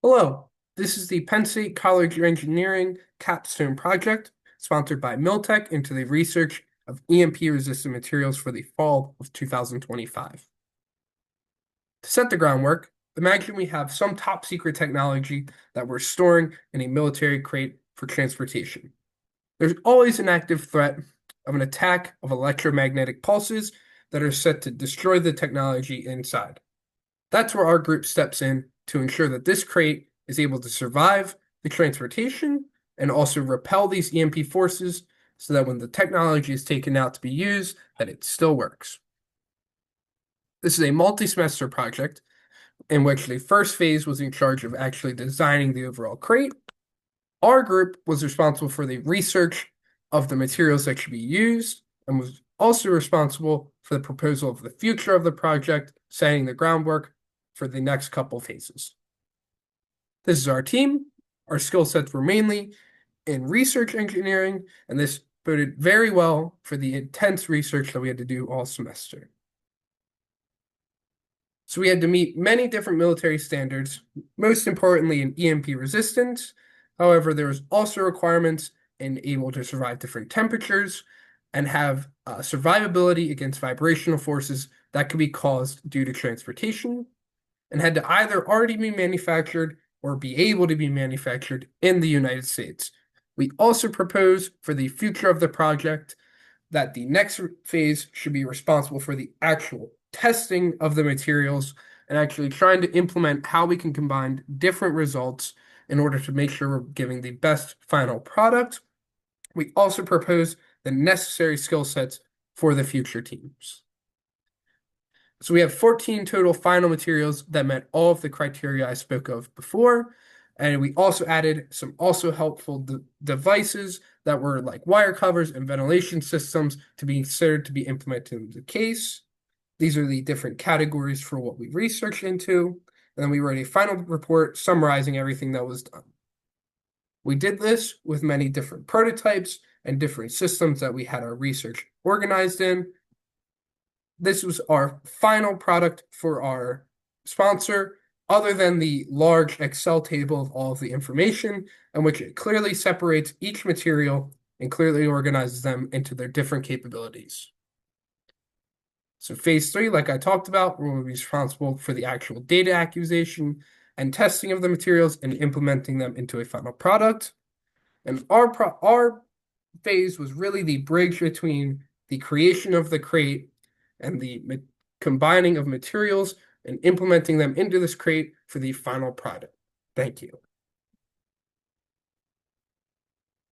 Hello, this is the Penn State College of Engineering Capstone project sponsored by MilTech into the research of EMP-resistant materials for the fall of 2025. To set the groundwork, imagine we have some top secret technology that we're storing in a military crate for transportation. There's always an active threat of an attack of electromagnetic pulses that are set to destroy the technology inside. That's where our group steps in to ensure that this crate is able to survive the transportation and also repel these EMP forces so that when the technology is taken out to be used, that it still works. This is a multi-semester project in which the first phase was in charge of actually designing the overall crate. Our group was responsible for the research of the materials that should be used and was also responsible for the proposal of the future of the project, setting the groundwork for the next couple phases. This is our team. Our skill sets were mainly in research engineering, and this boded very well for the intense research that we had to do all semester. So we had to meet many different military standards, most importantly in EMP resistance. However, there was also requirements in able to survive different temperatures and have survivability against vibrational forces that could be caused due to transportation, and had to either already be manufactured or be able to be manufactured in the United States. We also propose for the future of the project that the next phase should be responsible for the actual testing of the materials and actually trying to implement how we can combine different results in order to make sure we're giving the best final product. We also propose the necessary skill sets for the future teams. So we have 14 total final materials that met all of the criteria I spoke of before. And we also added some also helpful devices that were like wire covers and ventilation systems to be considered to be implemented in the case. These are the different categories for what we researched into. And then we wrote a final report summarizing everything that was done. We did this with many different prototypes and different systems that we had our research organized in. This was our final product for our sponsor, other than the large Excel table of all of the information, in which it clearly separates each material and clearly organizes them into their different capabilities. So phase 3, like I talked about, will be responsible for the actual data acquisition and testing of the materials and implementing them into a final product. And our phase was really the bridge between the creation of the crate and the combining of materials and implementing them into this crate for the final product. Thank you.